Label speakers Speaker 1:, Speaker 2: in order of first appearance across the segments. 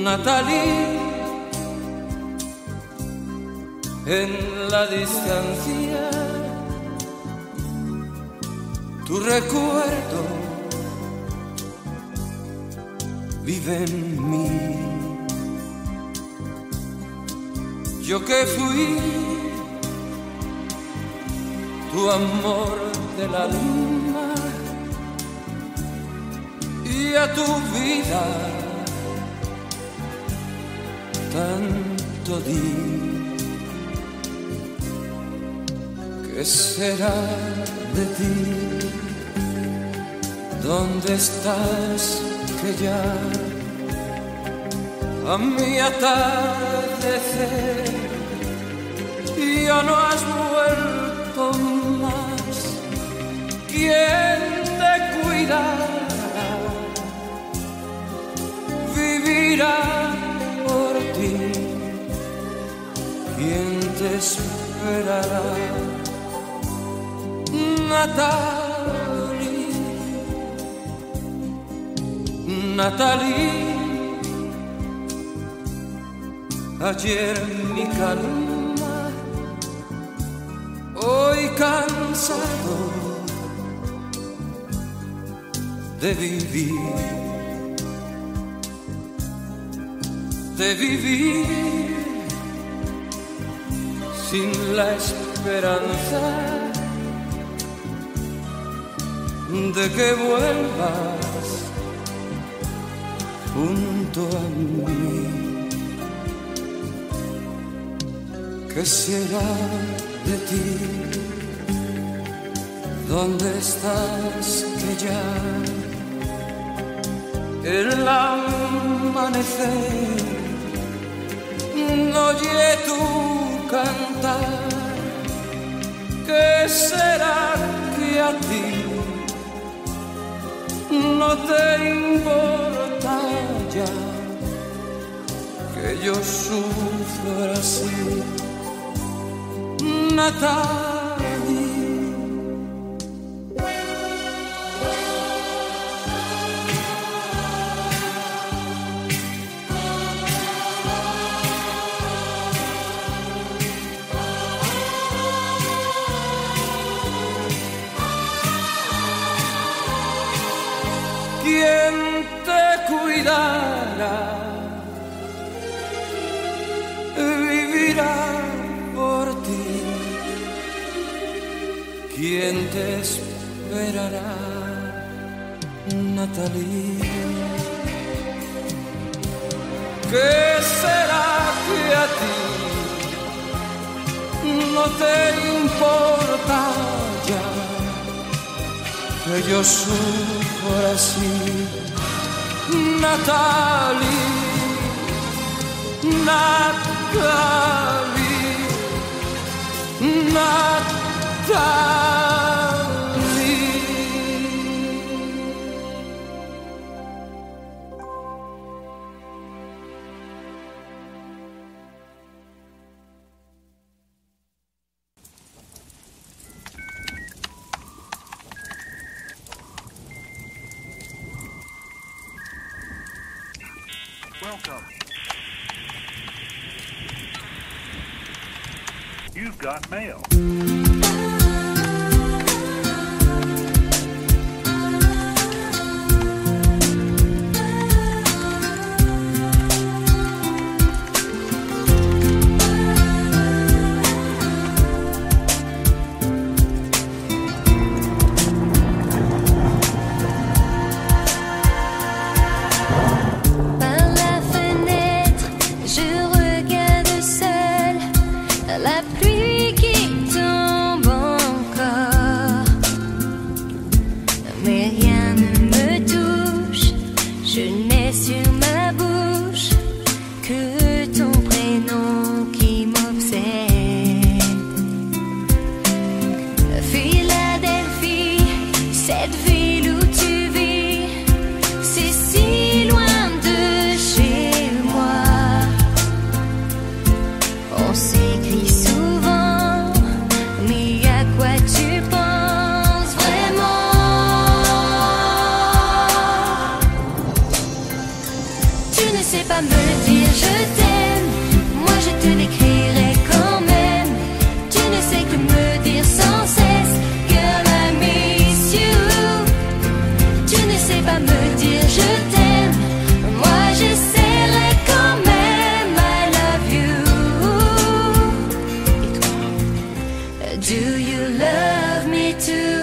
Speaker 1: Natalie, en la distancia, tu recuerdo vive en mí. Yo que fui tu amor del alma y a tu vida tanto di. ¿Qué será de ti? ¿Dónde estás que ya a mi atardecer ya no has vuelto más? ¿Quién te cuidará? Vivirá por ti. ¿Quién te esperará? Natalie, Natalie, ayer mi calma, hoy cansado de vivir sin la esperanza de que vuelvas junto a mí. ¿Qué será de ti? ¿Dónde estás que ya el amanecer no oye tu cantar? ¿Qué será que a ti no te importa ya que yo sufra así? Natalie, ¿quién te cuidará? Vivirá por ti. ¿Quién te esperará? Natalie. ¿Qué será que a ti no te importa ya que yo sufro así? Natalie, Natalie, Natalie.
Speaker 2: Welcome. You've got mail.
Speaker 3: La pluie qui tombe encore, mais rien ne me touche. Je n'ai sur ma bouche que ton prénom qui m'obsède. Philadelphie, cette ville où tu vis, c'est si loin de chez moi. On s'écrit souvent, mais à quoi tu penses vraiment? pas me dire je t'aime, moi je te l'écrirai quand même. Tu ne sais que me dire sans cesse, girl I miss you. Tu ne sais pas me dire je t'aime, moi j'essaierai quand même. I love you. Et toi, do you love me too?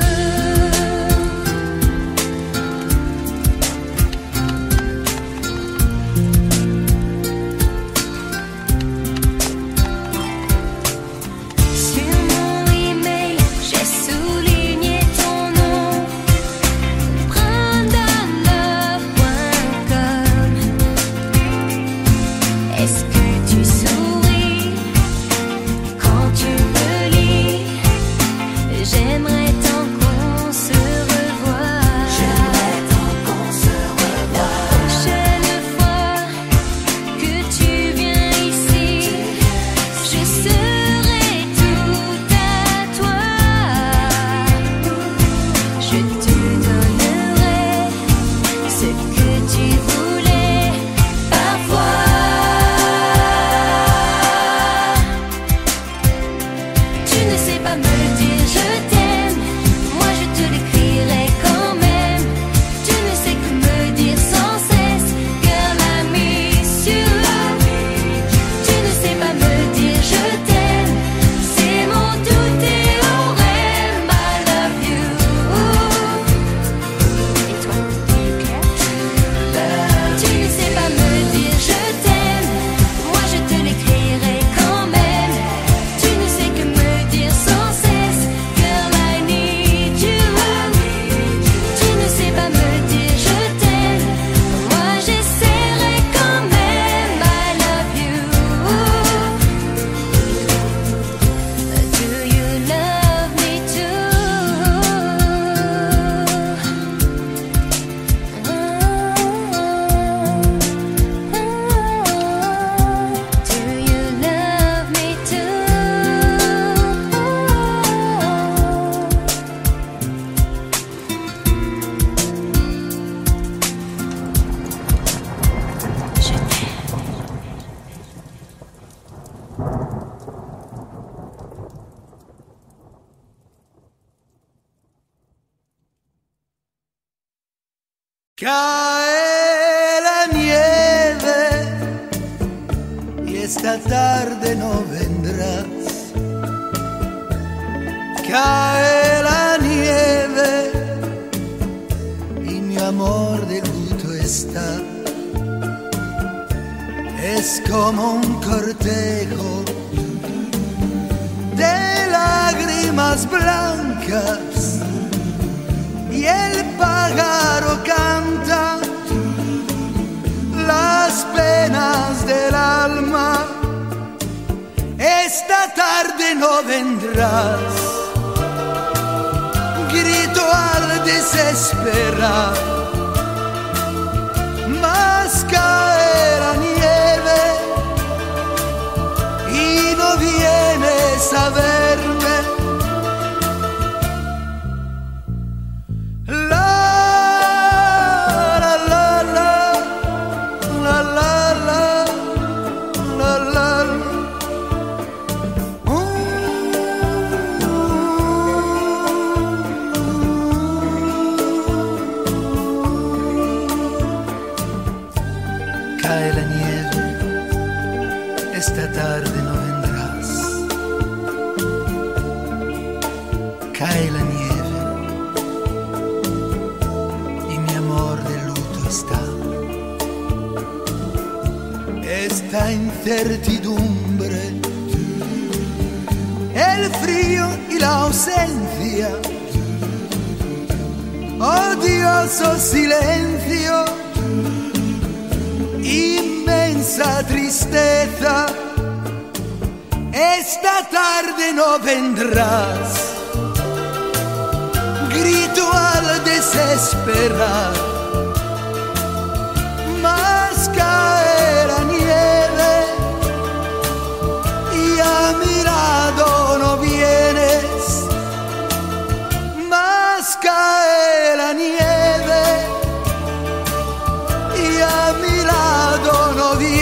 Speaker 4: Cae la nieve y esta tarde no vendrás. Cae la nieve y mi amor de luto está. Es como un cortejo de lágrimas blancas y el pájaro canta las penas del alma. Esta tarde no vendrás, grito al desesperar, mas cae la nieve y no vienes a verme. Cae la nieve, esta tarde no vendrás. Cae la nieve y mi amor de luto está. Esta incertidumbre, el frío y la ausencia, odioso silencio, inmensa tristeza. Esta tarde no vendrás, grito al desesperar, mas cae la nieve y a mi lado no vienes, mas cae la nieve y a mi lado no vienes.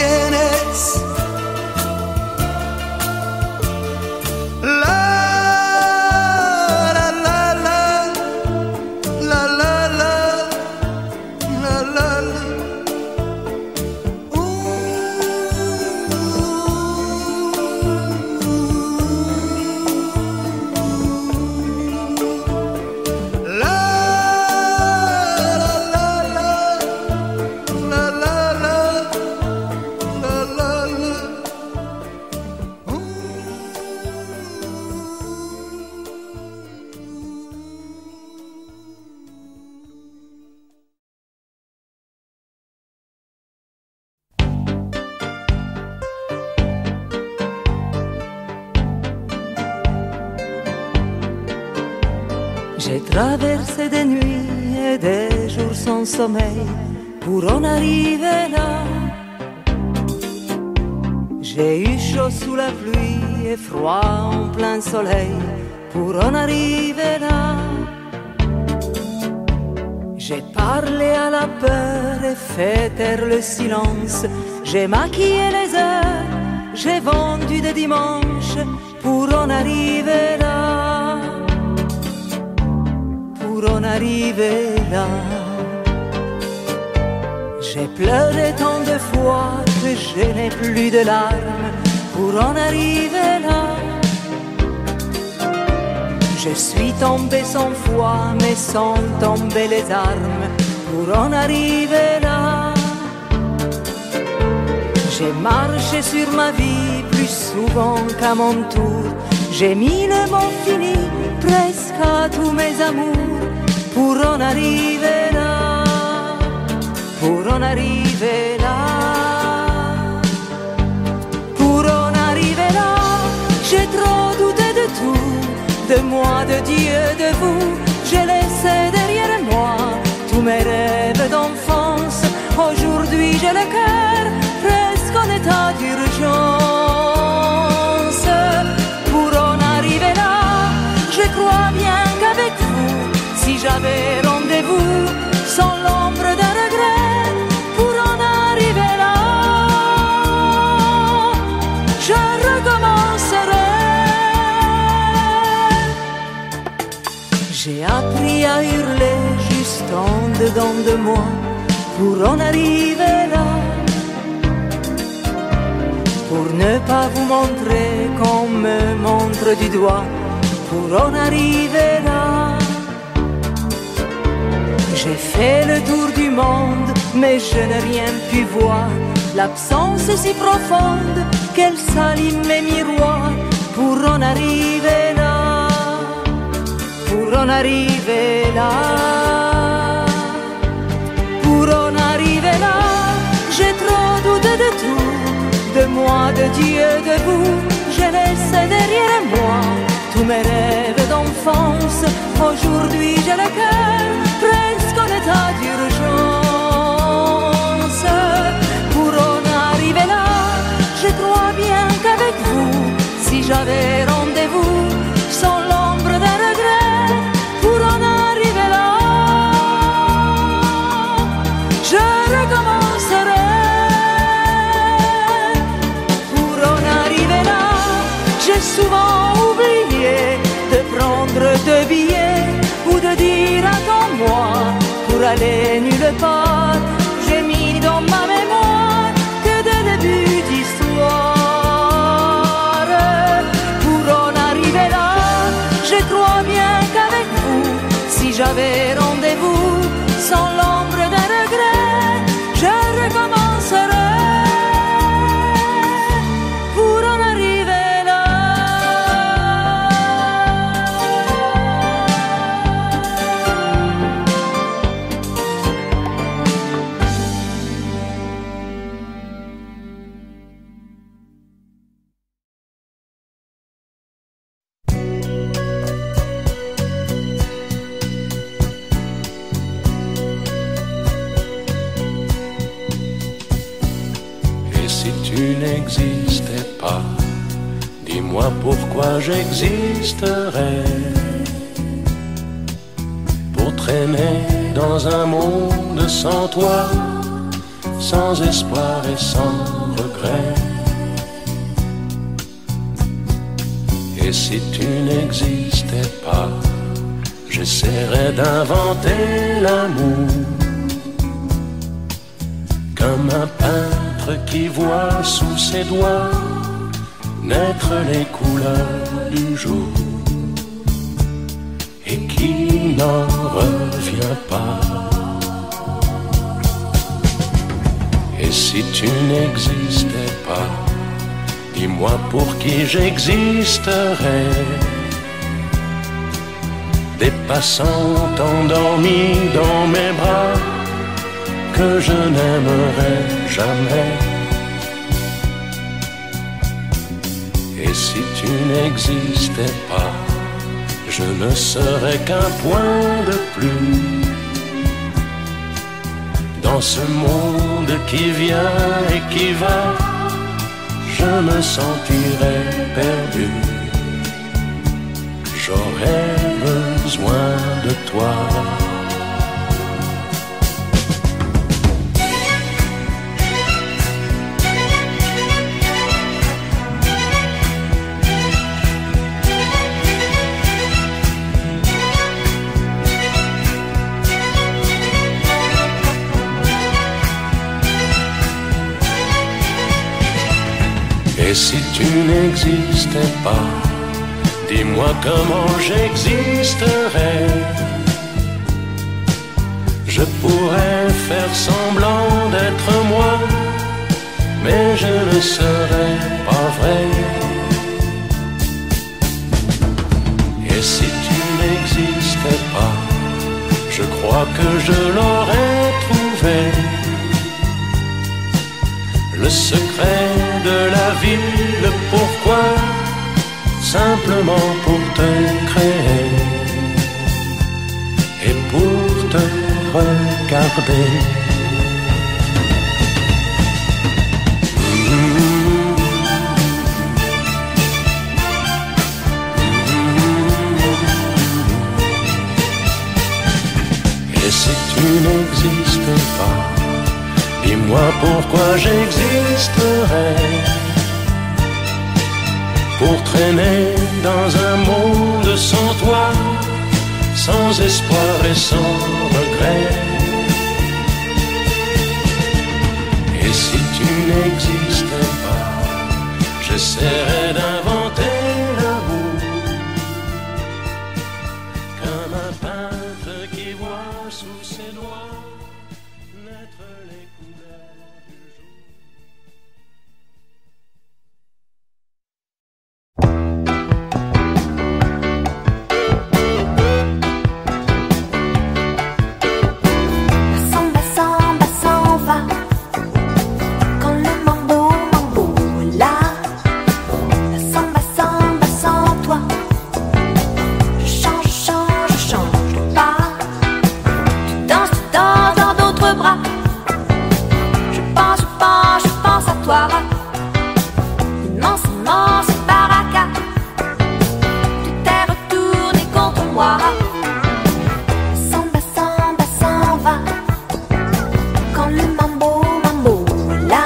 Speaker 5: traversé des nuits et des jours sans sommeil pour en arriver là. J'ai eu chaud sous la pluie et froid en plein soleil pour en arriver là. J'ai parlé à la peur et fait taire le silence. J'ai maquillé les heures, j'ai vendu des dimanches pour en arriver là. Pour en arriver là. J'ai pleuré tant de fois que je n'ai plus de larmes pour en arriver là. Je suis tombé sans foi mais sans tomber les armes pour en arriver là. J'ai marché sur ma vie plus souvent qu'à mon tour. J'ai mis le mot fini presque à tous mes amours pour en arriver là. Pour en arriver là. Pour en arriver là. J'ai trop douté de tout, de moi, de Dieu, de vous. J'ai laissé derrière moi tous mes rêves d'enfance. Aujourd'hui j'ai le cœur presque en état d'urgence. Pour en arriver là, je crois bien qu'avec vous, si j'avais rendez-vous, sans l'ombre d'un regret, pour en arriver là, je recommencerai. J'ai appris à hurler juste en dedans de moi pour en arriver là. Pour ne pas vous montrer qu'on me montre du doigt, pour en arriver là. J'ai fait le tour du monde, mais je n'ai rien pu voir. L'absence est si profonde qu'elle salit mes miroirs. Pour en arriver là, pour en arriver là. Pour en arriver là, j'ai trop douté de tout, de moi, de Dieu, de vous. J'ai laissé derrière moi tous mes rêves d'enfance. Aujourd'hui j'ai le cœur presque en état d'urgence. Pour en arriver là, je crois bien qu'avec vous, si j'avais rendez-vous, sans l'ombre d'un regret, pour en arriver là, je recommencerai. Pour en arriver là, j'ai souvent oublié de prendre deux billets ou de dire attends-moi pour aller nulle part. J'ai mis dans ma mémoire que des débuts d'histoire. Pour en arriver là, je crois bien qu'avec vous, si j'avais rendez-vous, sans l'ombre d'un regret, je recommencerai. Pour en arriver là.
Speaker 6: Et si tu n'existais pas, dis-moi pourquoi j'existerais. Pour traîner dans un monde sans toi, sans espoir et sans regret. Et si tu n'existais pas, j'essaierais d'inventer l'amour, comme un peintre qui voit sous ses doigts naître les couleurs du jour et qui n'en revient pas. Et si tu n'existais pas, dis-moi pour qui j'existerais. Des passants endormis dans mes bras que je n'aimerai jamais. Et si tu n'existais pas, je je ne serai qu'un point de plus dans ce monde qui vient et qui va. Je me sentirai perdu. J'aurais besoin de toi. Et si tu n'existais pas, dis-moi comment j'existerais. Je pourrais faire semblant d'être moi, mais je ne serais pas vrai. Et si tu n'existais pas, je crois que je l'aurais trouvé. Le secret de la vie, le pourquoi, simplement pour te créer et pour te regarder. Et si tu n'existais pas, dis-moi pourquoi j'existerais. Pour traîner dans un monde sans toi, sans espoir et sans regret. Et si tu n'existais pas, j'essaierais d'inventer l'amour, comme un peintre qui voit sous ses doigts naître les couleurs du jour.
Speaker 3: Samba, samba, s'en va. Quand le mambo, mambo est là. Samba, samba, sans toi. Je change pas. Tu danses dans d'autres bras. Je pense à toi. Immense baraka. Tu t'es retourné contre moi. Samba, samba, s'en va. Quand le mambo, mambo est là.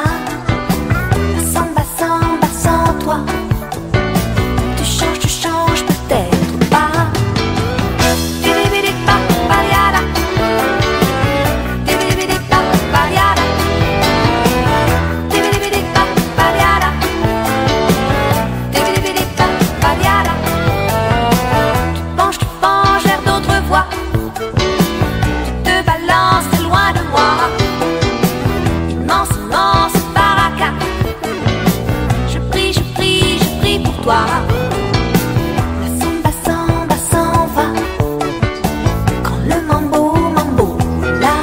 Speaker 3: Samba, samba, sans toi. Tu changes peut-être pas. Dibidi-bidi-pa, pariada. Dibidi-bidi-pa, pariada. Dibidi-bidi-pa, pariada. Dibidi-bidi-pa, pariada. Tu penches vers d'autres voies. Tu te balances loin de moi. Immense baraka. Je prie pour toi. La samba, samba, s'en va. Quand le mambo, mambo est là.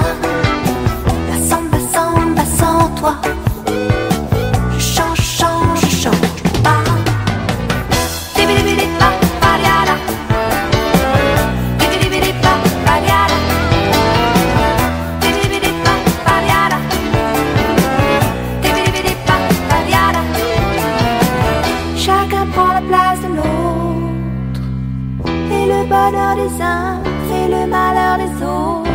Speaker 3: La samba, samba, sans toi. Je change pas. Dibidi-bidi-pa, pariada. Dibidi-bidi-pa, pariada. Dibidi-bidi-pa, pariada. Dibidi-bidi-pa, pariada. Chacun prend la place de l'autre. Et le bonheur des uns fait le malheur des autres.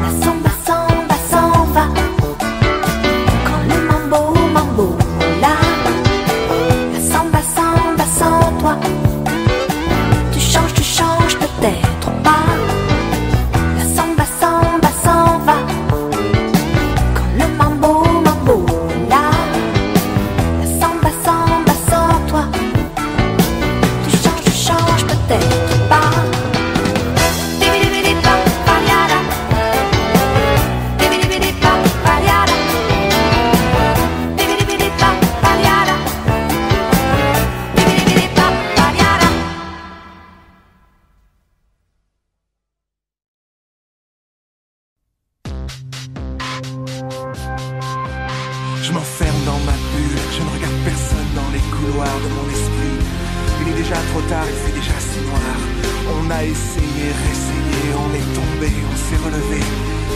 Speaker 3: La samba, samba, s'en va. Quand le mambo, mambo est là. La samba, samba, sans toi. Tu changes peut-être pas. La samba, samba, s'en va. Quand le mambo, mambo est là. La samba, samba, sans toi. Tu changes peut-être pas. Dibidi-bidi-pa, pariada. Dibidi-bidi-pa, pariada. Dibidi-bidi-pa, pariada. Dibidi-bidi-pa, pariada.
Speaker 4: Je m'enferme dans ma bulle, je ne regarde personne dans les couloirs de mon esprit.
Speaker 7: Il est déjà trop tard, il fait déjà si noir. On a essayé, réessayé, on est tombé, on s'est relevé.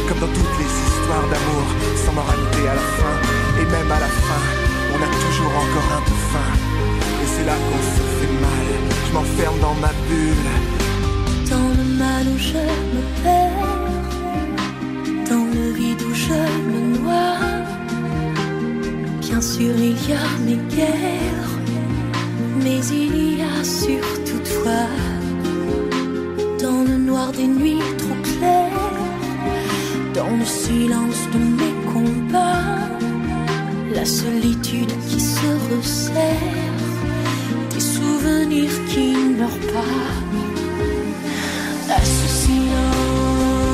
Speaker 7: Comme dans toutes les histoires d'amour, sans moralité à la fin. Et même à la fin, on a toujours encore un peu faim. Et c'est là qu'on se fait mal. Je m'enferme dans ma bulle.
Speaker 3: Dans le mal où je me perds, dans le vide où je me noie. Bien sûr il y a mes guerres, mais il y a surtout toi. Dans le noir des nuits trop claires, dans le silence de mes combats, la solitude qui se resserre, des souvenirs qui ne meurent pas. À ce silence,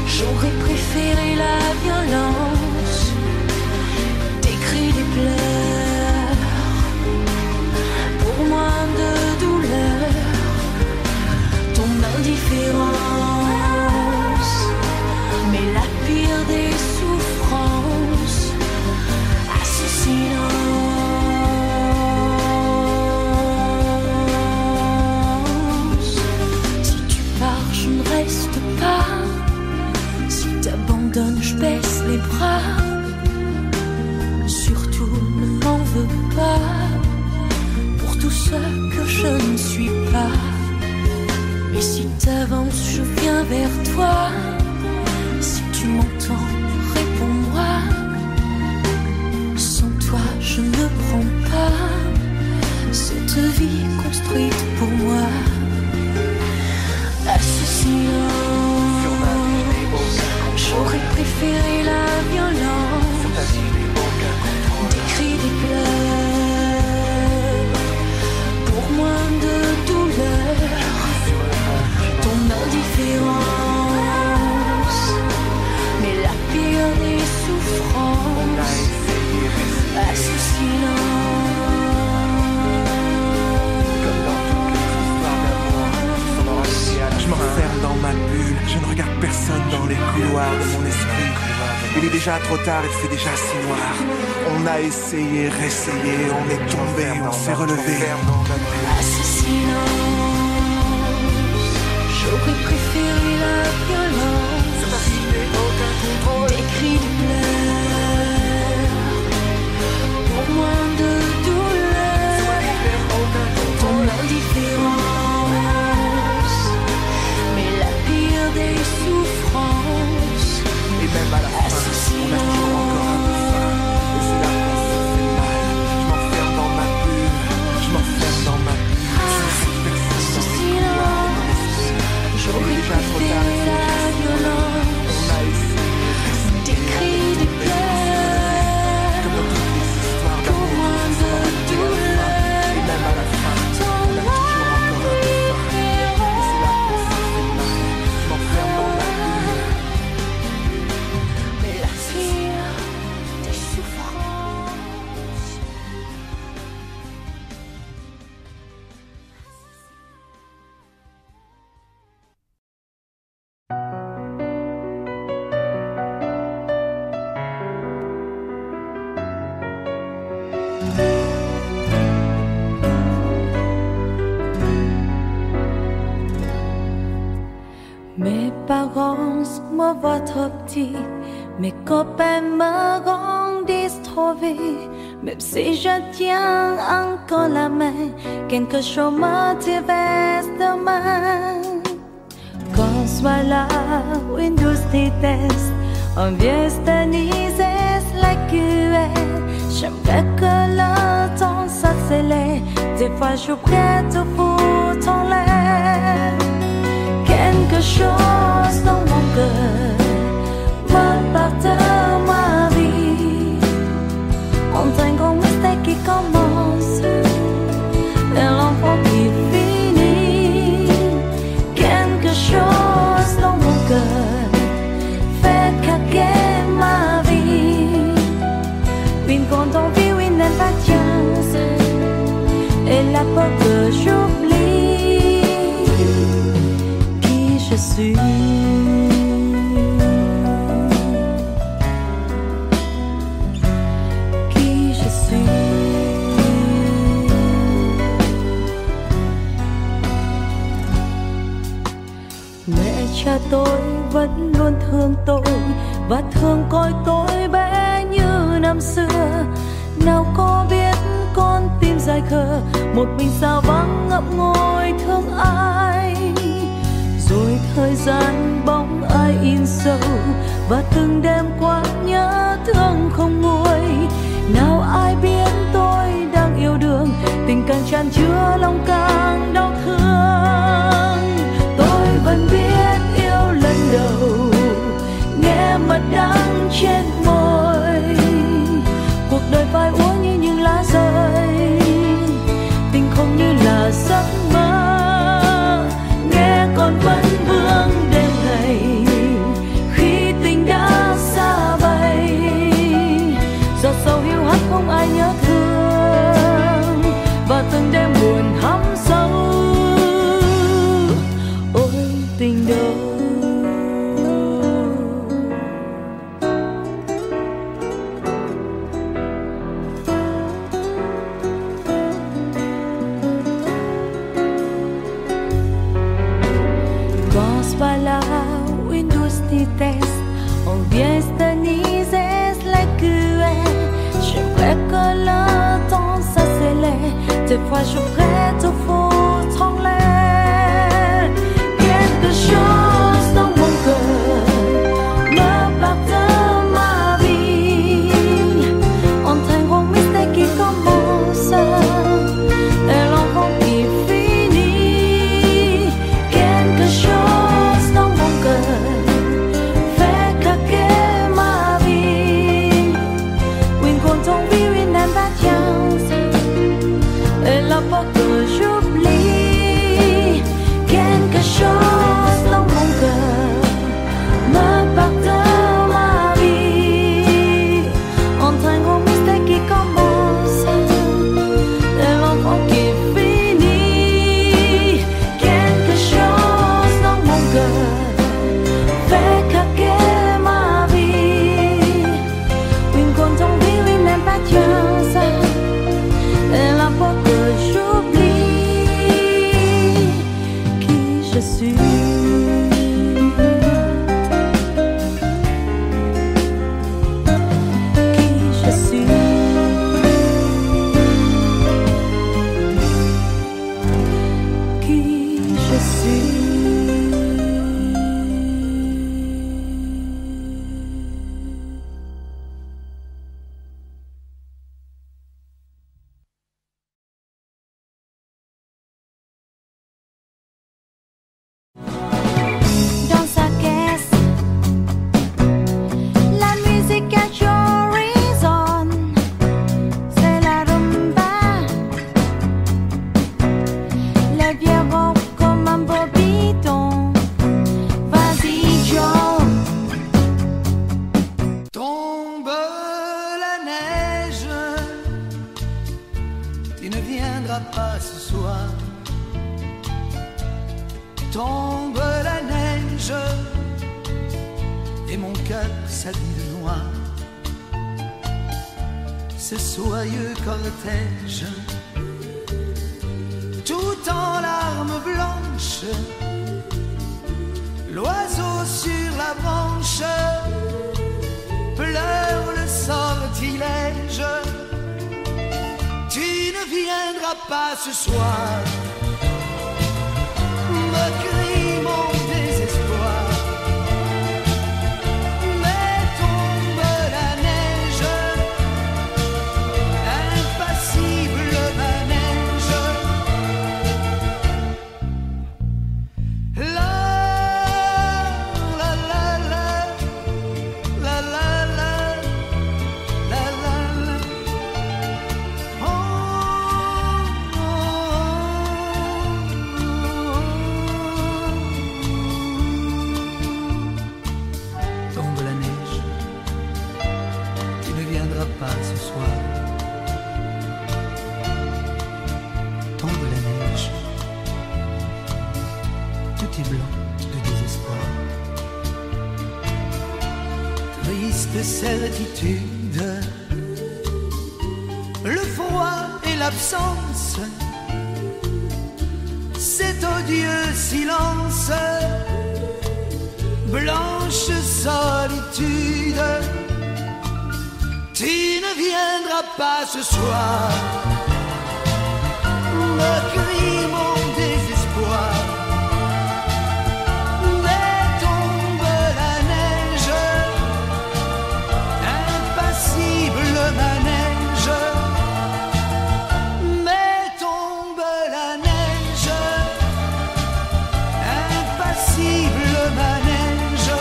Speaker 3: j'aurais préféré la violence, des cris, des pleurs, pour moins de douleur, ton indifférence, mais la pire des souffrances. À ce silence, si tu pars, je ne reste pas. Si t'abandonnes, je baisse les bras. Surtout, ne m'en veux pas pour tout ce que je ne suis pas. Et si t'avances, je viens vers toi. Si tu m'entends, réponds-moi. Sans toi, je ne prends pas cette vie construite pour moi. À ce silence, j'aurais préféré la violence, des cris, des pleurs, pour moins de douleur, ton indifférence, mais la pire des souffrances. À ce silence,
Speaker 7: Je m'enferme dans ma bulle, je ne regarde personne dans les couloirs de mon esprit. Il est déjà trop tard, il fait déjà si noir. On a essayé, réessayé, on est tombé, on s'est relevé.
Speaker 3: à ce silence, j'aurais préféré la violence, des cris, des pleurs, pour moins de douleur, ton indifférence, mais la pire des souffrances.
Speaker 7: Et même à la fin,
Speaker 3: À ce
Speaker 7: on a toujours encore un peu faim. Et c'est là qu'on se fait mal. Je m'enferme dans ma bulle, je m'enferme dans ma bulle. Je ne suis personne
Speaker 3: Ce
Speaker 7: dans les couloirs de mon
Speaker 3: silence,
Speaker 7: esprit.
Speaker 3: j'aurais préféré la violence,
Speaker 7: On a essayé,
Speaker 3: des cris, des pleurs,
Speaker 7: comme dans toutes les histoires
Speaker 3: pour
Speaker 7: d'amour,
Speaker 3: moins
Speaker 7: sans
Speaker 3: de
Speaker 7: moralité à la fin.
Speaker 3: douleur,
Speaker 7: Et même à la fin, on a toujours encore un peu faim. Et c'est là qu'on se fait mal. Je m'enferme dans ma bulle.
Speaker 3: mais la pire des souffrances.
Speaker 8: Mes parents me voient trop petite, mes copains me grandissent trop vite. Même si je tiens encore la main, quelque chose me traverse demain. Qu'on soit là ou une douce tristesse, un vieux stanisès la cruelle. J'aimerais que le temps s'accélère, des fois je suis prête à foutre en l'air. Quelque chose dans mon cœur me porte ma vie. On dirait qu'on mystère qui commence et l'enfant qui finit. Quelque chose dans mon cœur fait craquer ma vie. Une grande envie, une impatience et la peur que j'oublie. Je suis Mẹ cha tôi vẫn luôn thương tôi và thường coi tôi bé như năm xưa. Nào có biết con tim dài khờ một mình sao vắng ngậm ngùi thương ai. Rồi thời gian bóng ai in sâu và từng đêm qua nhớ thương không nguôi. Nào ai biết tôi đang yêu đương, tình càng tràn chứa lòng càng đau thương. Tôi vẫn biết yêu lần đầu, nghe mật đắng trên môi. Cuộc đời phai úa như những lá rơi, tình không như là giấc mơ. Nghe còn vẫn vương đêm ngày khi tình đã xa bay. Giọt sầu hiu hắt không ai nhớ thương và từng đêm buồn hắm sâu. Ôi tình đâu. On vient staniser les cuets. J'aimerais que le temps s'accélère. Des fois je prête au foutre en l'air. Quelque chose dans mon cœur me part de ma vie. Entre un grand mystère qui commence et l'enfant qui finit. Quelque chose dans mon cœur que j'oublie. Quelque chose dans mon cœur me part de ma vie. Entre un grand mystère qui commence et l'enfant qui finit. Quelque chose dans mon cœur fait craquer ma vie. Une quand on vit une impatience et la porte que j'oublie qui je suis. Qui je suis. Qui je suis.
Speaker 4: Pas ce soir. Tombe la neige et mon cœur s'habille de noir. Ce soyeux cortège, tout en larmes blanches, l'oiseau sur la branche pleure le sortilège. Tu ne viendras pas ce soir, me crie mon désespoir. Mais tombe la neige, impassible manège. La la la la la la la la la la. Tombe la neige, tu ne viendras pas ce soir. Tombe la neige, tout est blanc de désespoir. Triste certitude, le froid et l'absence, cet odieux silence viendra pas ce soir me crie mon désespoir. Mais tombe la neige, impassible manège. Mais tombe la neige, impassible manège.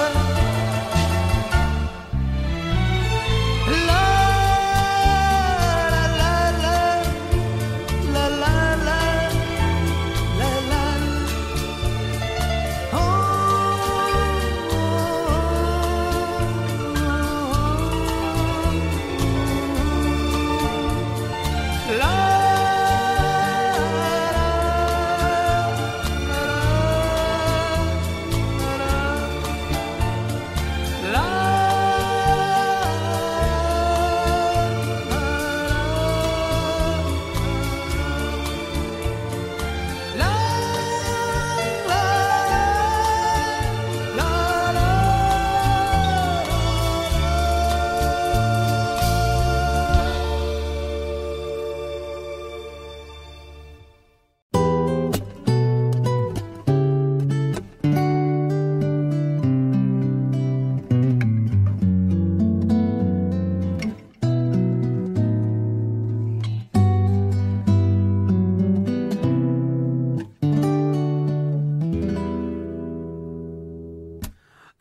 Speaker 4: La la la la la la la la. Oh, la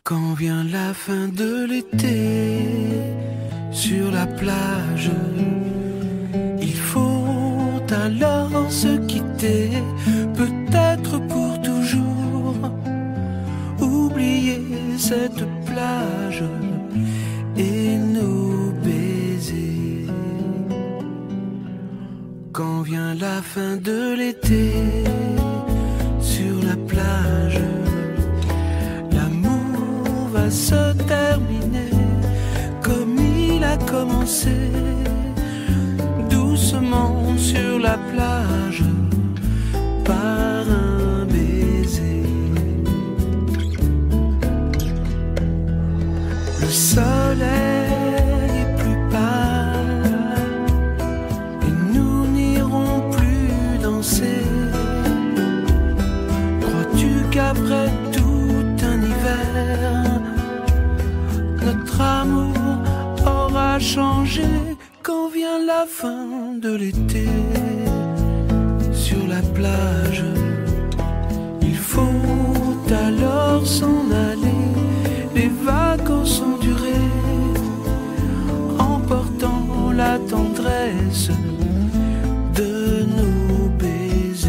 Speaker 4: Quand vient la fin de l'été, sur la plage, il faut alors se quitter, peut-être pour toujours, oublier cette plage et nos baisers. Quand vient la fin de l'été, sur la plage, va se terminer comme il a commencé, doucement sur la plage, par un baiser. Le soleil est plus pâle et nous n'irons plus danser. Crois-tu qu'après tout un hiver, notre amour aura changé? Quand vient la fin de l'été, sur la plage, il faut alors s'en aller. Les vacances ont duré, emportant la tendresse de nos baisers.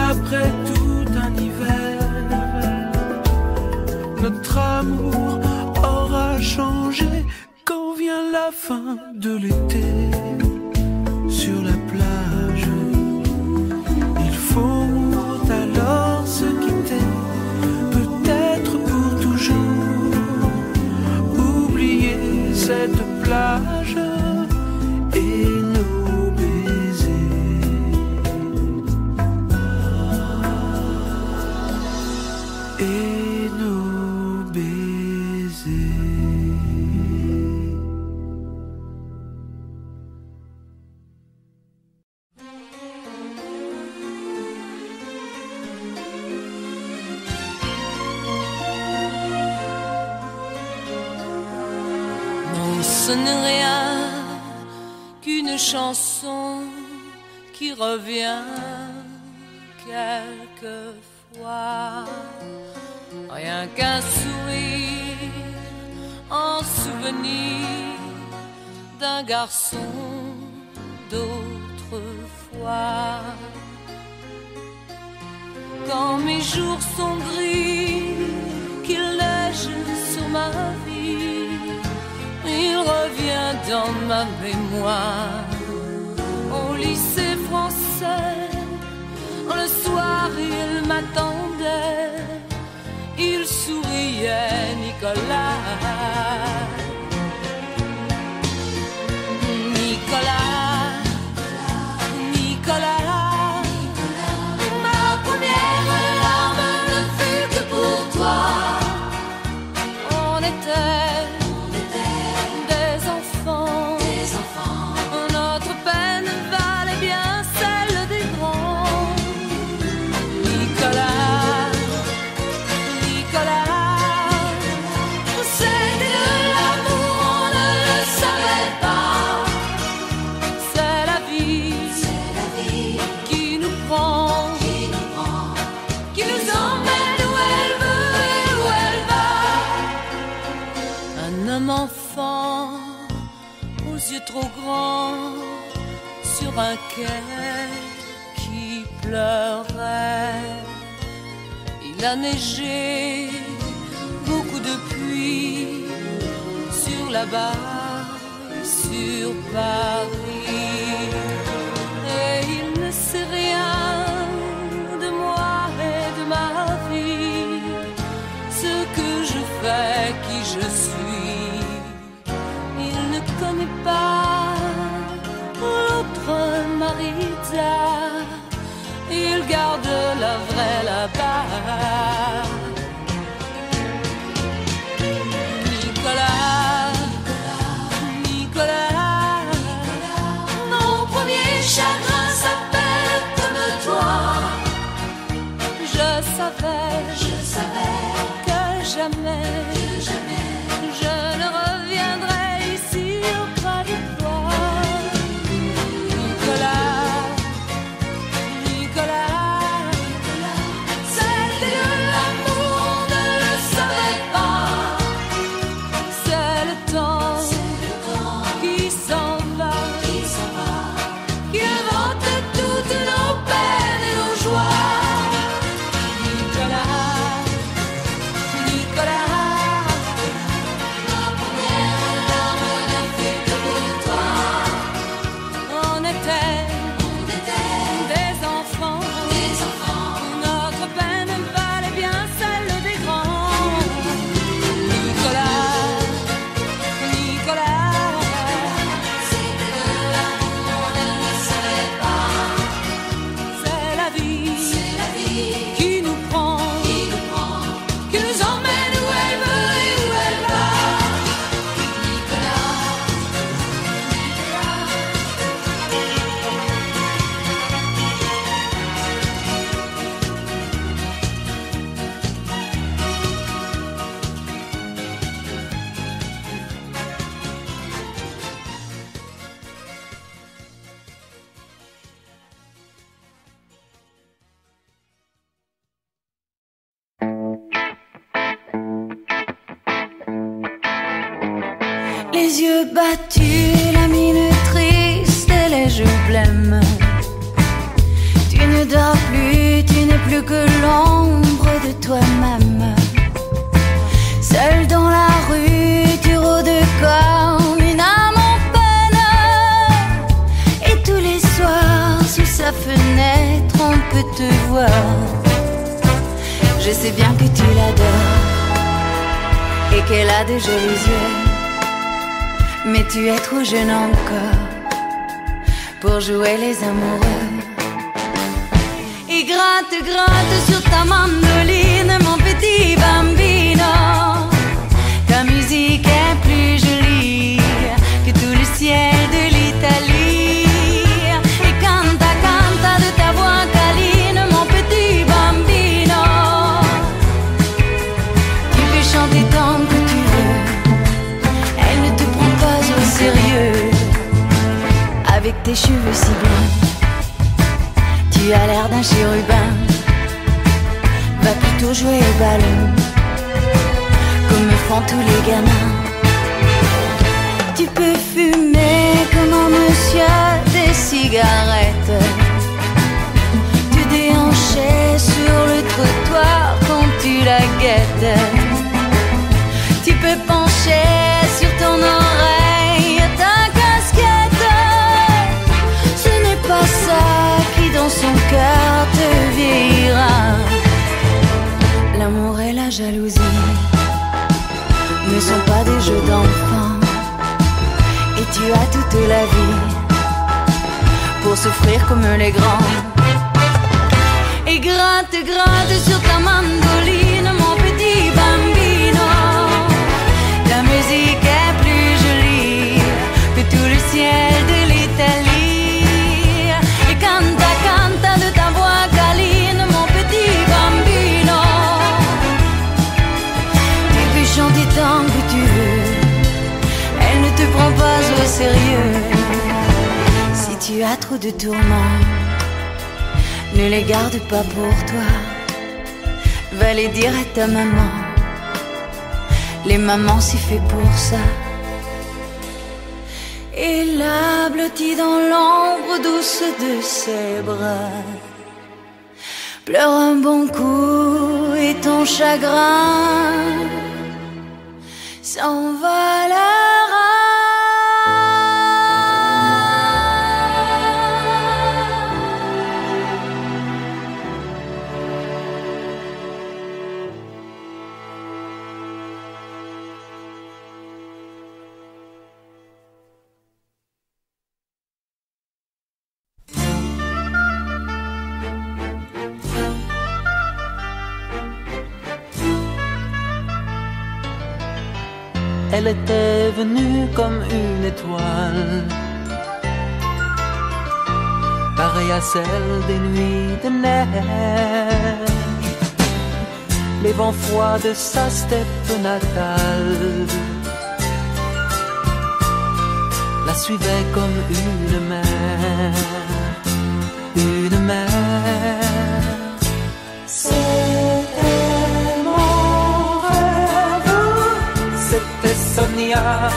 Speaker 4: Après tout un hiver, notre amour aura changé. Quand vient la fin de l'été, sur la plage, il faut alors se quitter, peut-être pour toujours, oublier cette plage et nos baisers. Et nos baisers.
Speaker 9: Non, ce n'est rien qu'une chanson qui revient quelquefois. Rien qu'un sourire en souvenir d'un garçon d'autrefois. Quand mes jours sont gris, qu'il neige sur ma vie, il revient dans ma mémoire. Au lycée français, le soir il m'attendait, il souriait, Nicolas. Nicolas, Nicolas, ma première larme ne fut que pour toi. On était des enfants, notre peine valait bien celle des grands. Nicolas, Nicolas, c'était de l'amour, on ne le savait pas. C'est la vie qui nous prend, qui nous emmène où elle veut et où elle va. Un homme enfant, aux yeux trop grands, sur un quai qui pleurait. Il a neigé, beaucoup de pluie, sur la barre, sur Paris. Et il ne sait rien de moi et de ma vie, ce que je fais, qui je suis. Il ne connaît pas l'autre Marita, il garde la vraie là-bas. Nicolas, Nicolas, mon premier chagrin s'appelle comme toi. Je savais que jamais je ne reviendrai ici auprès de toi. Nicolas, Nicolas, c'était de l'amour, on ne le savait pas. C'est le temps qui s'en va, qui invente toutes nos peines et nos joies. Nicolas, Nicolas, ma première larme n'a fait que pour toi. On était des enfants, notre peine valait bien celle des grands. Nicolas, Nicolas, c'était de l'amour, on ne le savait pas. C'est la vie qui nous prend, qui nous emmène où elle veut et où elle va. Nicolas,
Speaker 8: Les yeux battus, la mine triste et les joues blêmes. Tu ne dors plus, tu n'es plus que l'ombre de toi-même. Seul dans la rue, tu rôdes comme une âme en peine. Et tous les soirs, sous sa fenêtre, on peut te voir. Je sais bien que tu l'adores et qu'elle a de jolis yeux. Mais tu es trop jeune encore pour jouer les amoureux. Et gratte, gratte sur ta mandoline, mon petit bambino. Ta musique est plus jolie que tout le ciel de l'Italie. Et canta, canta de ta voix câline, mon petit bambino. Tu peux chanter tant que tu veux, elle ne te prend pas au sérieux. Avec tes cheveux si blonds, tu as l'air d'un chérubin. Va plutôt jouer au ballon, comme font tous les gamins. Tu peux fumer comme un monsieur des cigarettes, te déhancher sur le trottoir quand tu la guettes. Tu peux pencher sur ton oreille ta jalousie ne sont pas des jeux d'enfants. Et tu as toute la vie pour souffrir comme les grands. Et gratte, gratte sur ta mandoline, mon petit bambino. Ta musique est plus jolie que tout le ciel de l'Italie. Et canta, canta de ta voix câline, mon petit bambino. Tu peux chanter tant que tu veux, elle ne te prend pas au sérieux. Si tu as trop de tourments, ne les garde pas pour toi. Va les dire à ta maman. Les mamans s'y fait pour ça. Et la blottie dans l'ombre douce de ses bras pleure un bon coup et ton chagrin s'en va là.
Speaker 4: Elle était venue comme une étoile, pareille à celle des nuits de neige. Les vents froids de sa steppe natale la suivaient comme une mer, une mer. Sonia,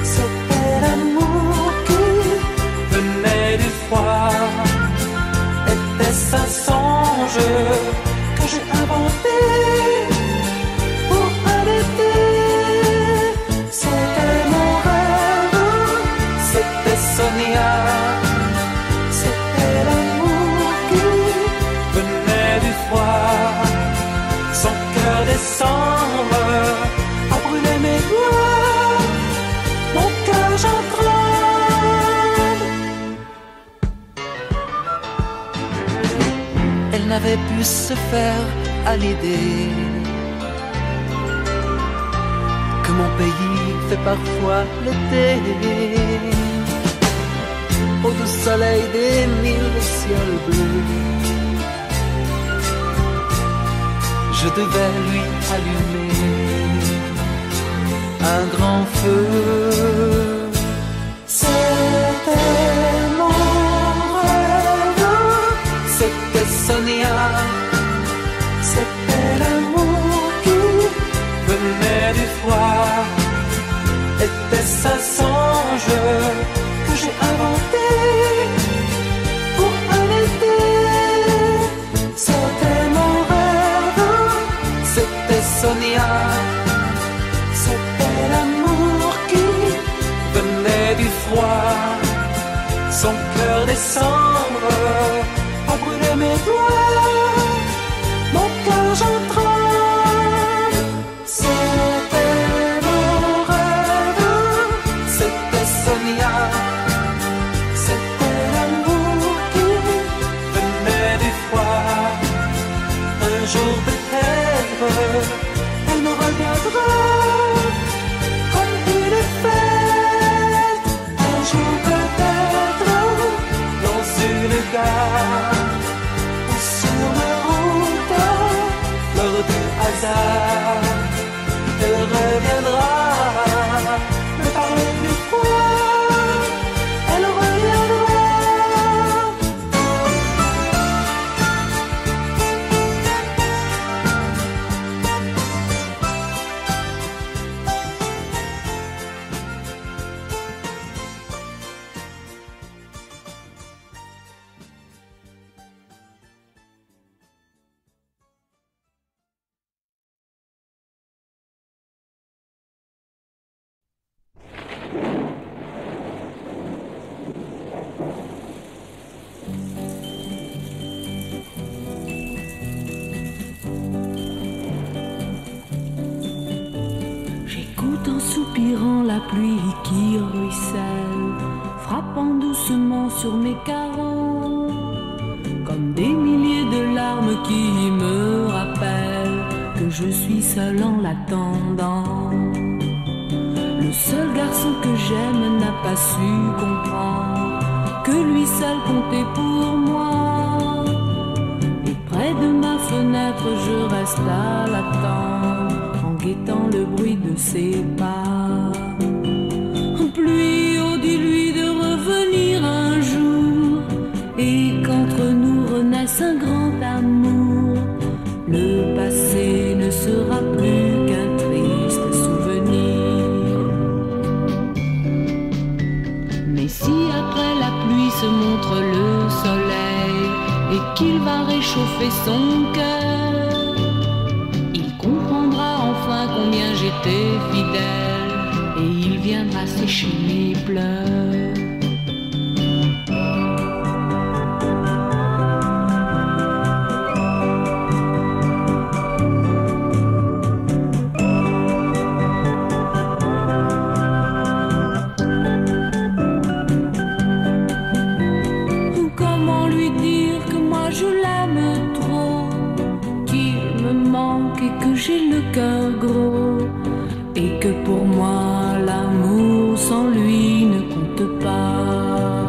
Speaker 4: c'était l'amour qui venait du froid. Était-ce un songe que j'ai inventé pour un été? C'était mon rêve, c'était Sonia. C'était l'amour qui venait du froid. Son cœur décembre a brûlé mes doigts, mon cœur j'en tremble. Elle n'avait pu se faire à l'idée que mon pays fait parfois l'été. Au doux soleil des mille ciels bleus, je devais lui allumer un grand feu. C'était mon rêve, c'était Sonia. C'était l'amour qui venait du froid. Était-ce un songe que j'ai inventé pour un été? C'était mon rêve, c'était Sonia. C'était l'amour qui venait du froid. Son cœur décembre a brûlé mes doigts, mon cœur j'en tremble. C'était mon rêve, c'était Sonia. C'était l'amour qui venait du froid. Un jour peut-être elle me reviendra comme une fête. Un jour peut-être dans une gare ou sur ma route, lors du hasard, elle reviendra me parler du froid.
Speaker 8: soupirant la pluie qui ruisselle, frappant doucement sur mes carreaux, comme des milliers de larmes qui me rappellent que je suis seul en l'attendant. Le seul garçon que j'aime n'a pas su comprendre que lui seul comptait pour moi. Et près de ma fenêtre je reste à l'attendre, en guettant le bruit de ses pas. Pluie, oh dis-lui de revenir un jour, et qu'entre nous renaisse un grand amour. Le passé ne sera plus qu'un triste souvenir. Mais si après la pluie se montre le soleil et qu'il va réchauffer son cœur, il comprendra enfin combien j'étais fidèle et il viendra sécher mes pleurs. J'ai le cœur gros et que pour moi l'amour sans lui ne compte pas.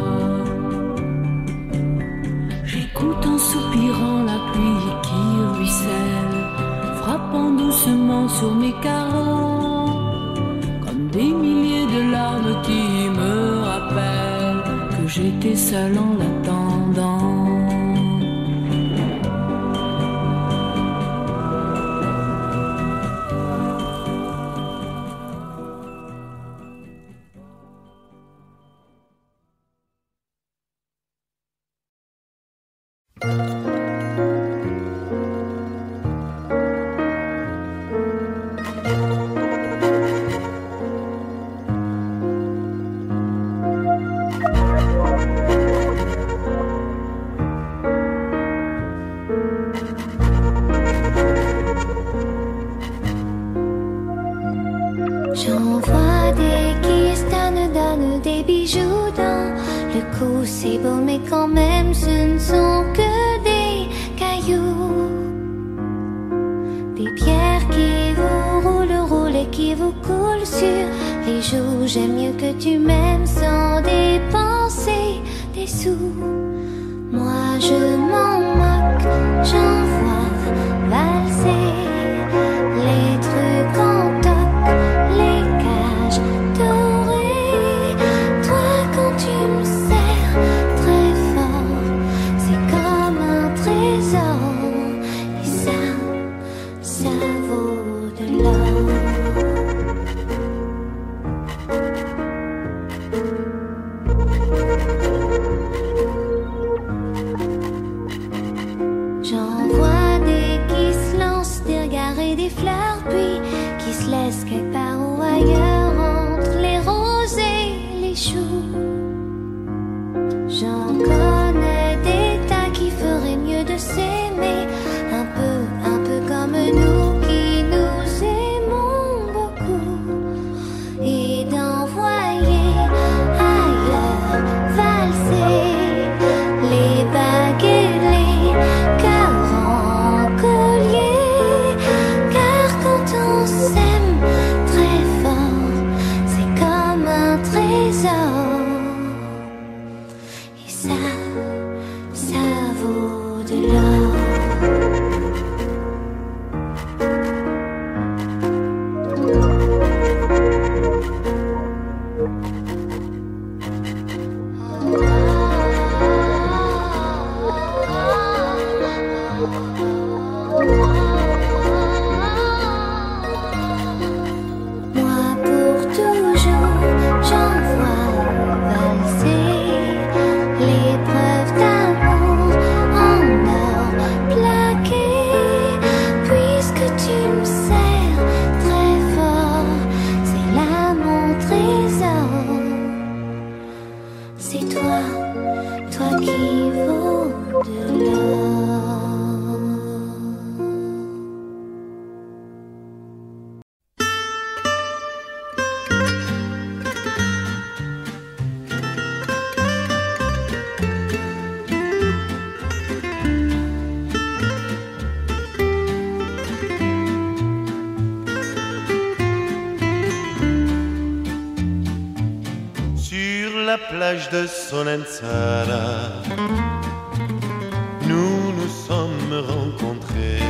Speaker 8: J'écoute en soupirant la pluie qui ruisselle, frappant doucement sur mes carreaux, comme des milliers de larmes qui me rappellent que j'étais seul en l'attendant.
Speaker 3: J'en vois des qui se donnent des bijoux dans le cou, c'est beau mais quand même ce ne sont que des cailloux. Des pierres qui vous roulent et qui vous coulent sur les joues. J'aime mieux que tu m'aimes sans dépenser des sous. Moi je m'en moque, j'en vois valser les trucs en toc, les cages dorées. Toi quand tu me serres très fort, c'est comme un trésor. Et ça vaut de l'or. J'en vois des qui se lancent des regards et des fleurs, puis qui se laissent quelque part ou ailleurs entre les roses et les choux. J'en connais des tas qui feraient mieux de s'aimer un peu comme nous qui nous aimons beaucoup, et d'envoyer ailleurs valser les bagues et les cœurs en collier. Car quand on s'aime très fort, c'est comme un trésor.
Speaker 10: la plage de Solenzara, nous nous sommes rencontrés.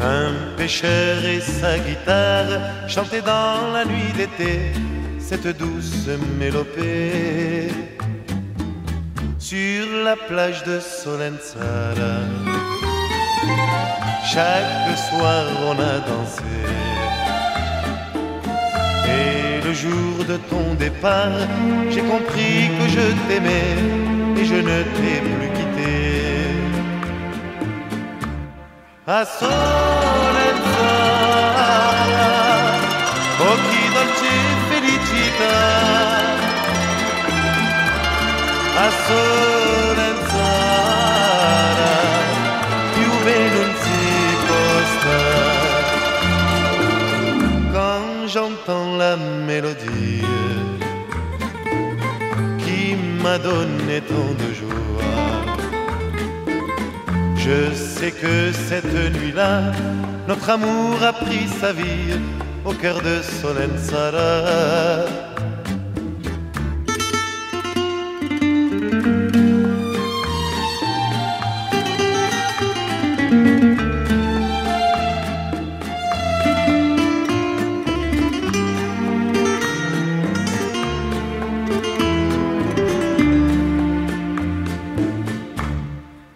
Speaker 10: Un pêcheur et sa guitare chantaient dans la nuit d'été cette douce mélopée. Sur la plage de Solenzara, chaque soir on a dansé. Et le jour de ton départ, j'ai compris que je t'aimais et je ne t'ai plus quitté. A Solenzara, occhi dolce felicità. A Solenzara, più bene non si può stare. Quand j'entends la mélodie qui m'a donné tant de joie, je sais que cette nuit-là, notre amour a pris sa vie au cœur de Solenzara.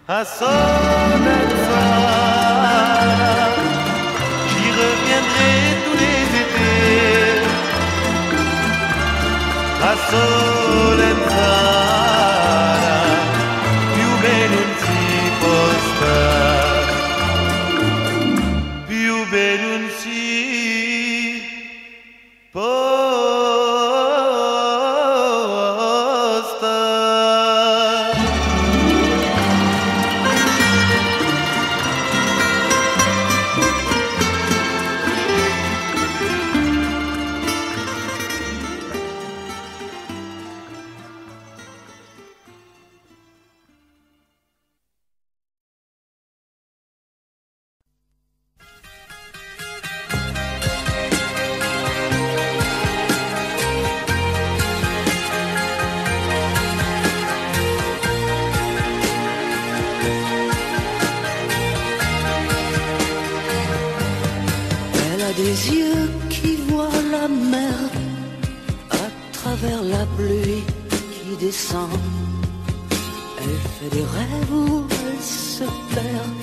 Speaker 10: À Solenzara, j'y reviendrai tous les étés. A Solenzara, più bene non si può stare. Più bene non si può stare.
Speaker 5: Des yeux qui voient la mer à travers la pluie qui descend. Elle fait des rêves où elle se perd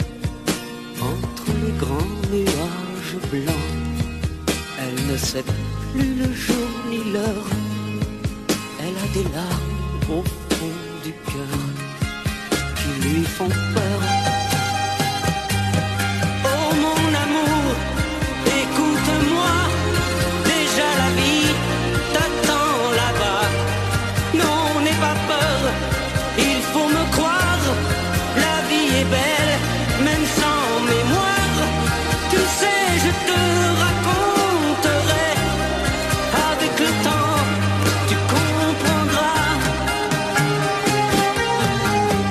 Speaker 5: entre les grands nuages blancs. Elle ne sait plus le jour ni l'heure. Elle a des larmes au fond du cœur qui lui font peur. Oh mon amour, écoute-moi, déjà la vie t'attend là-bas. Non, n'aie pas peur, il faut me croire. La vie est belle, même sans mémoire. Tu sais, je te raconterai. Avec le temps, tu comprendras.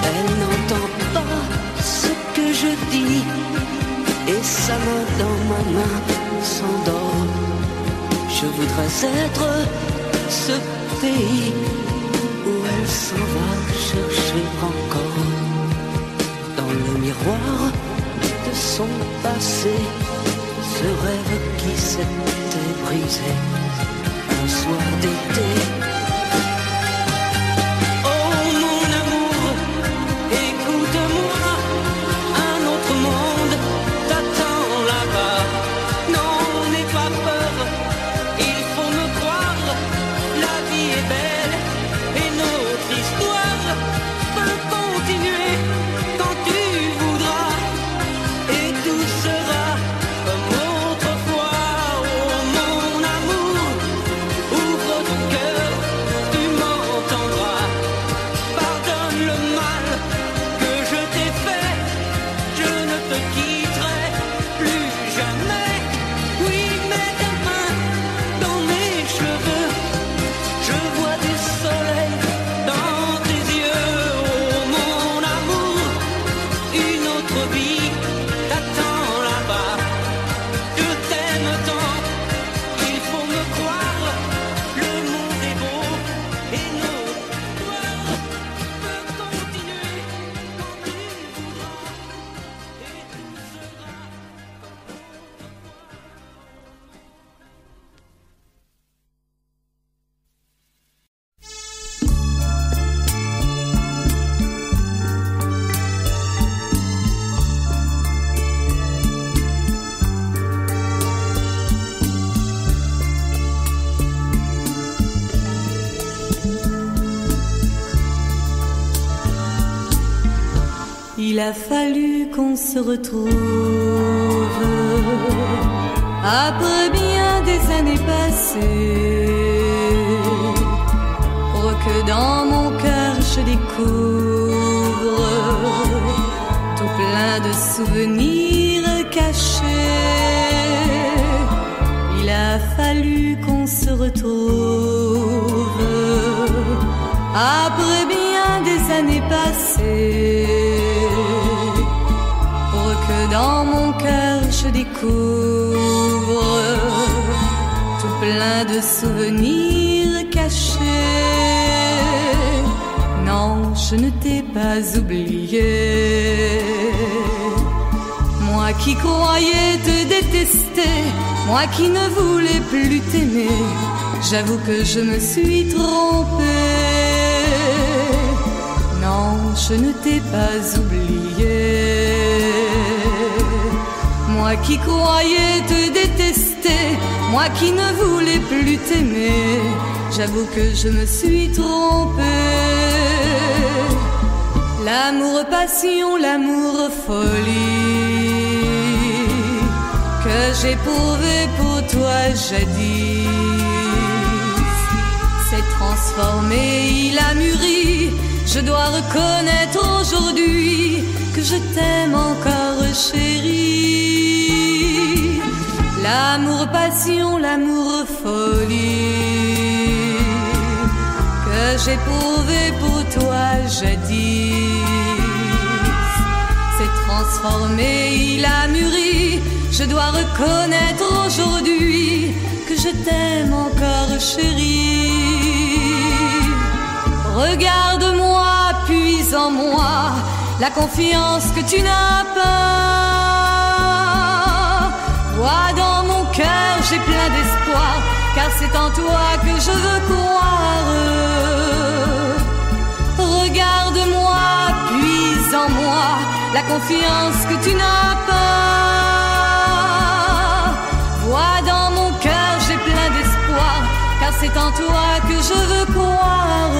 Speaker 5: Elle n'entend pas ce que je dis, et sa main dans ma main s'endort. Je voudrais être ce pays où elle s'en va chercher encore. Dans le miroir de son passé, ce rêve qui s'était brisé un soir d'été. Oh mon amour, écoute-moi, un autre monde t'attend là-bas. Non, n'aie pas peur, il faut me croire. La vie est belle et notre histoire peut continuer quand tu voudras. Et tout sera comme autrefois. Oh mon amour, ouvre ton cœur
Speaker 8: Il a fallu qu'on se retrouve après bien des années passées, pour que dans mon cœur je découvre tout plein de souvenirs cachés. Il a fallu qu'on se retrouve après bien des années passées, pour que dans mon cœur je découvre tout plein de souvenirs cachés. Non, je ne t'ai pas oublié, moi qui croyais te détester, moi qui ne voulais plus t'aimer. J'avoue que je me suis trompée. Non, je ne t'ai pas oublié, moi qui croyais te détester, moi qui ne voulais plus t'aimer. J'avoue que je me suis trompée. L'amour passion, l'amour folie que j'éprouvais pour toi jadis s'est transformé, il a mûri. Je dois reconnaître aujourd'hui que je t'aime encore chérie. L'amour passion, l'amour folie que j'éprouvais pour toi jadis s'est transformé, il a mûri. Je dois reconnaître aujourd'hui que je t'aime encore chérie. Regarde-moi, puis en moi la confiance que tu n'as pas. Vois dans mon cœur, j'ai plein d'espoir, car c'est en toi que je veux croire. Regarde-moi, puis en moi la confiance que tu n'as pas. Vois dans mon cœur, j'ai plein d'espoir, car c'est en toi que je veux croire.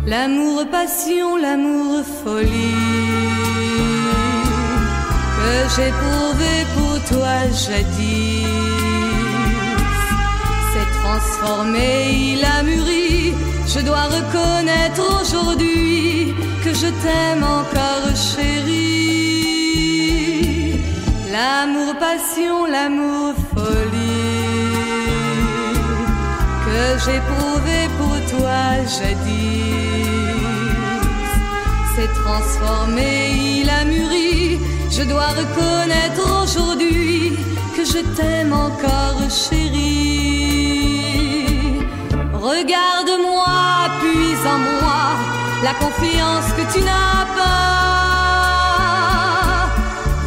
Speaker 8: L'amour passion, l'amour folie que j'éprouvais pour toi jadis s'est transformé, il a mûri. Je dois reconnaître aujourd'hui que je t'aime encore chérie. L'amour passion, l'amour folie que j'éprouvais pour toi jadis s'est transformé, il a mûri. Je dois reconnaître aujourd'hui que je t'aime encore chérie. Regarde-moi, puis en moi la confiance que tu n'as pas.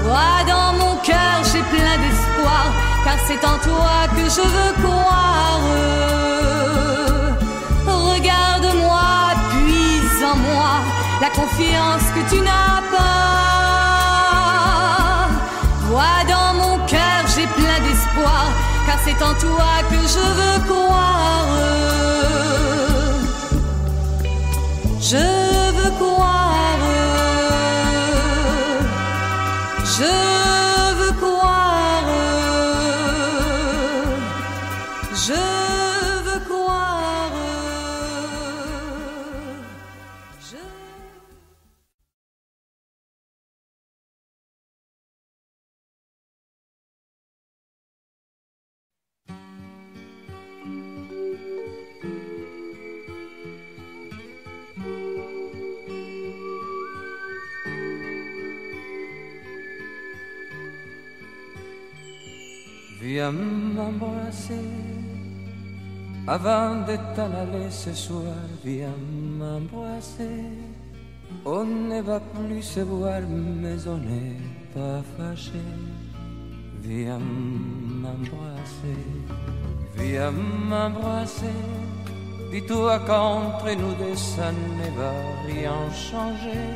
Speaker 8: Vois dans mon cœur, j'ai plein d'espoir, car c'est en toi que je veux croire. Regarde-moi, puis en moi la confiance que tu n'as pas. Vois dans mon cœur, j'ai plein d'espoir, car c'est en toi que je veux croire. Je veux croire. Je veux croire. Je veux croire.
Speaker 1: Viens m'embrasser avant de t'en aller ce soir. Viens m'embrasser. On ne va plus se voir, mais on n'est pas fâché. Viens m'embrasser, viens m'embrasser. Dis-toi qu'entre nous deux ça ne va rien changer.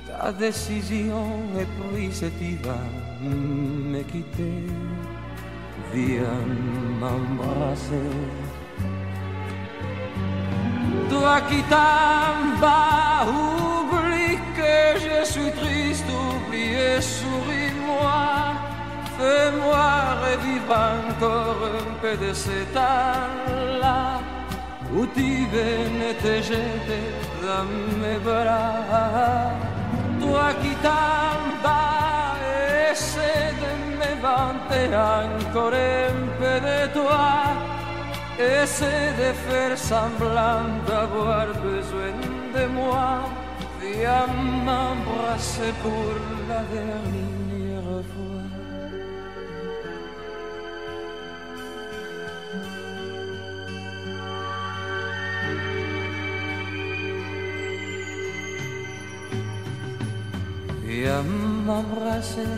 Speaker 1: Ta décision est prise et tu vas me quitter. Viens m'embrasser. Toi qui t'en vas, oublie que je suis triste, oublie et souris-moi. Fais-moi revivre encore un peu de ces temps-là où tu venais te jeter dans mes bras. Toi qui t'en vas, essaie de m'inventer encore un peu de toi. Essaie de faire semblant d'avoir besoin de moi. Viens m'embrasser pour la dernière fois. Viens m'embrasser,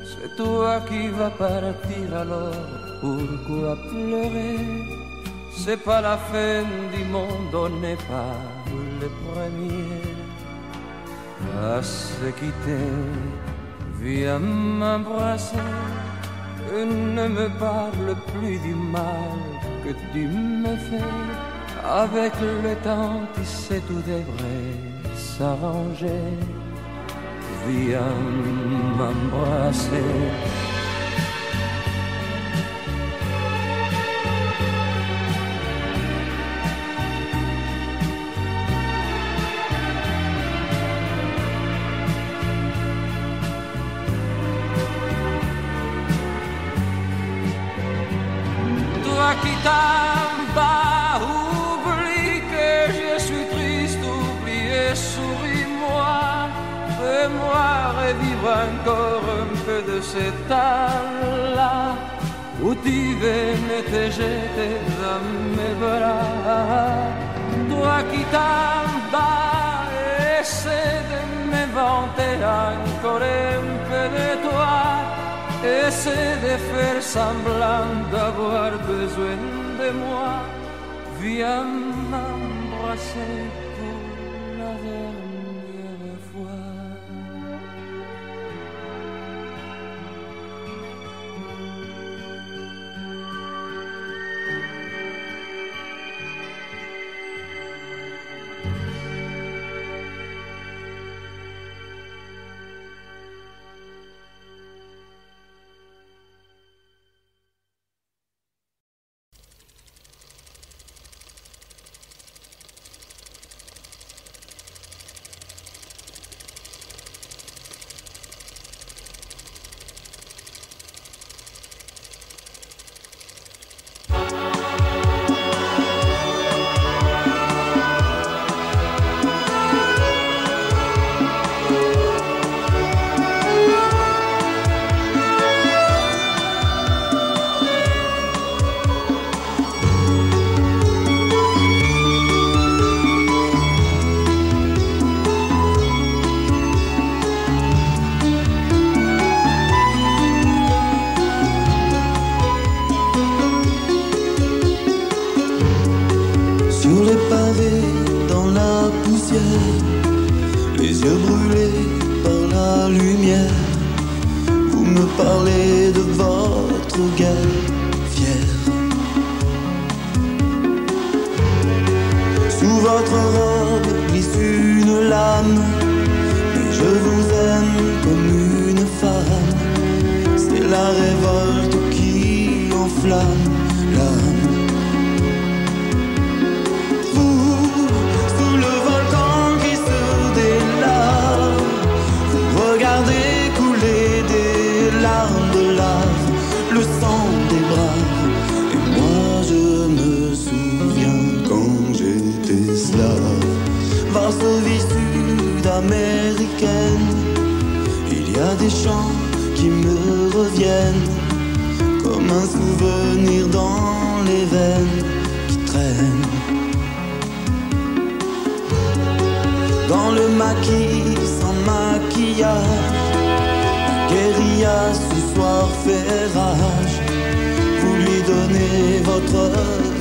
Speaker 1: c'est toi qui vas partir alors, pourquoi pleurer? C'est pas la fin du monde, on n'est pas les premiers à se quitter. Viens m'embrasser, et ne me parle plus du mal que tu me fais. Avec le temps, tu sais, tout devrait s'arranger. Viens m'embrasser. Toi qui t'en vas, oublie que je suis triste, oublie et souris-moi. Fais-moi revivre encore un peu de ces temps-là où tu venais te jeter dans mes bras. Toi qui t'en vas, essaie de m'inventer encore un peu de toi. Essaie de faire semblant d'avoir besoin de moi. Viens m'embrasser pour la dernière fois.
Speaker 11: Les yeux brûlés par la lumière, vous me parlez de votre guerre fière. Sous votre robe glisse une lame, mais je vous aime comme une femme. C'est la révolte qui enflamme l'âme. Regardez couler des larmes de lave, le sang des braves. Et moi je me souviens quand j'étais slave. Varsovie sud-américaine, il y a des chants qui me reviennent. comme un souvenir dans les veines qui traînent. Dans le maquis sans maquillage, guérilla ce soir fait rage. Vous lui donnez votre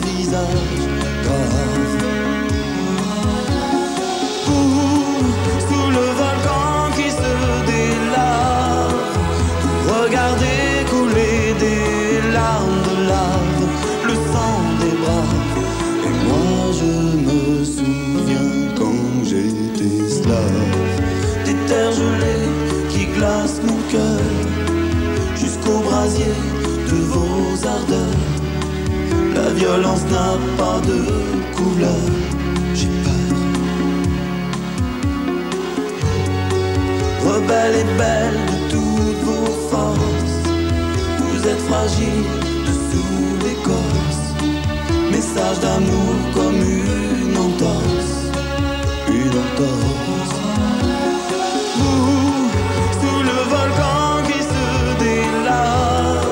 Speaker 11: visage grave. Sous le volcan qui se délave, regardez couler des larmes de lave, le sang des braves. Et moi je me souviens quand j'étais esclave, des terres gelées qui glacent mon cœur, jusqu'au brasier de vos ardeurs. La violence n'a pas de couleur, j'ai peur. Rebelle et belle de toutes vos forces, vous êtes fragile dessous l'écorce. Message d'amour comme une entorse, une entorse. Vous, sous le volcan qui se délave,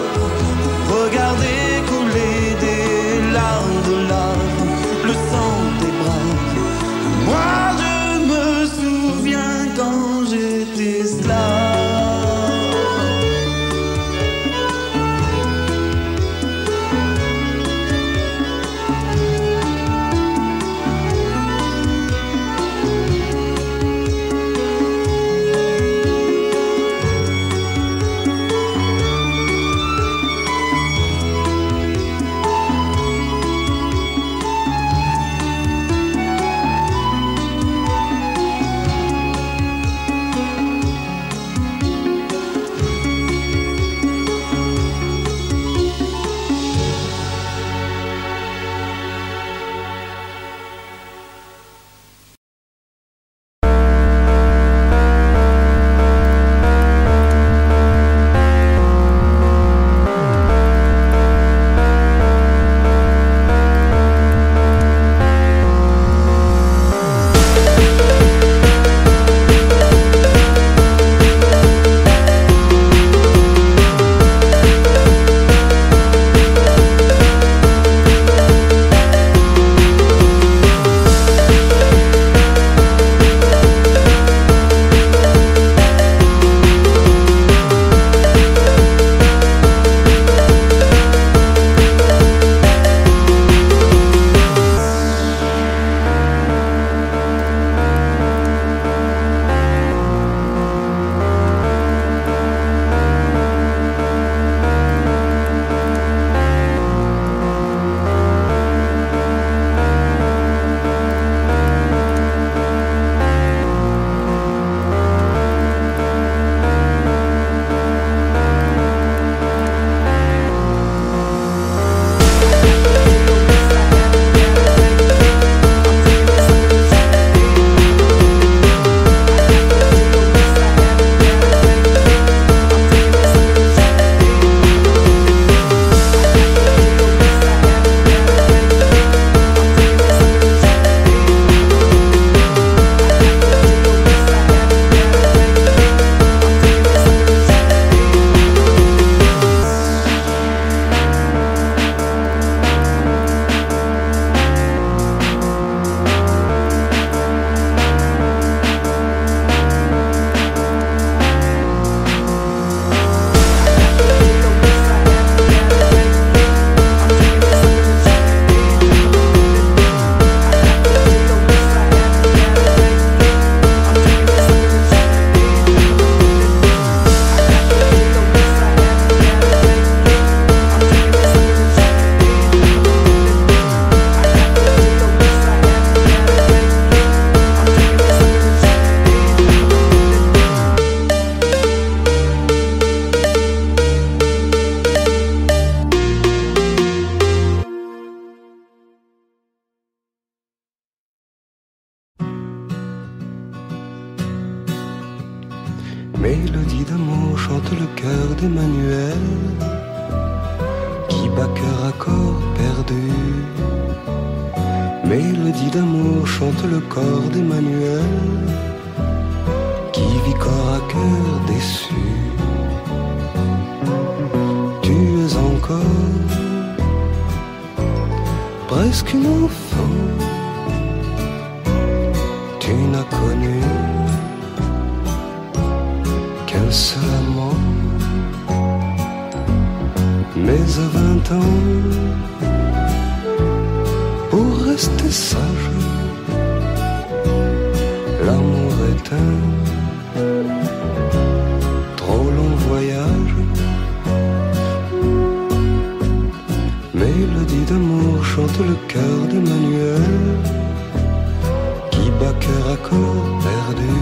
Speaker 11: regardez couler des larmes de lave, le sang des braves. Moi je me souviens quand j'étais esclave.
Speaker 12: Mélodie d'amour chante le cœur d'Emmanuel, qui bat cœur à corps perdu. Mélodie d'amour chante le corps d'Emmanuel, qui vit corps à cœur déçu. Tu es encore presque une enfant. Tu n'as connu qu'un seul amant. Mais à 20 ans, pour rester sage, l'amour est un trop long voyage. Mélodie d'amour chante le cœur d'Emmanuel, qui bat cœur à corps perdu.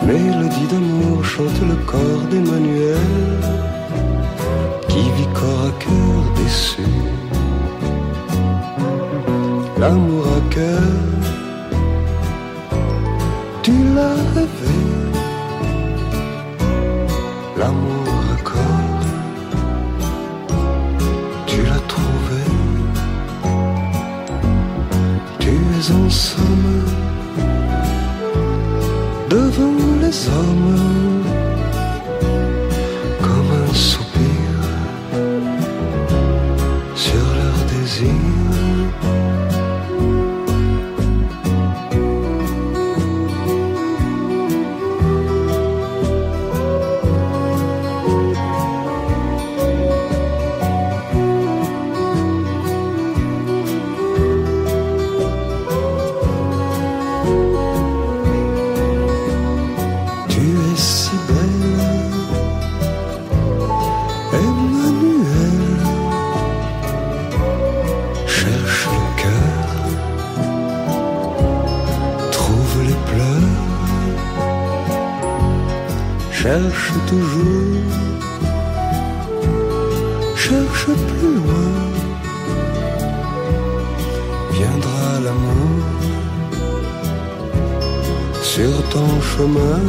Speaker 12: Mélodie d'amour chante le corps d'Emmanuel, qui vit corps à cœur déçu. L'amour à cœur, tu l'as rêvé. L'amour à corps, tu l'as trouvé. Tu es en somme devant les hommes, comme un soupir sur leur désir. Cherche toujours, cherche plus loin, viendra l'amour sur ton chemin.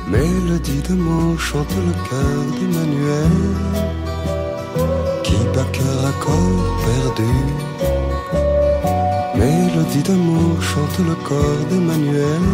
Speaker 12: Mélodie d'amour chante le cœur d'Emmanuel, qui bat cœur à corps perdu. Mélodie d'amour chante le corps d'Emmanuel,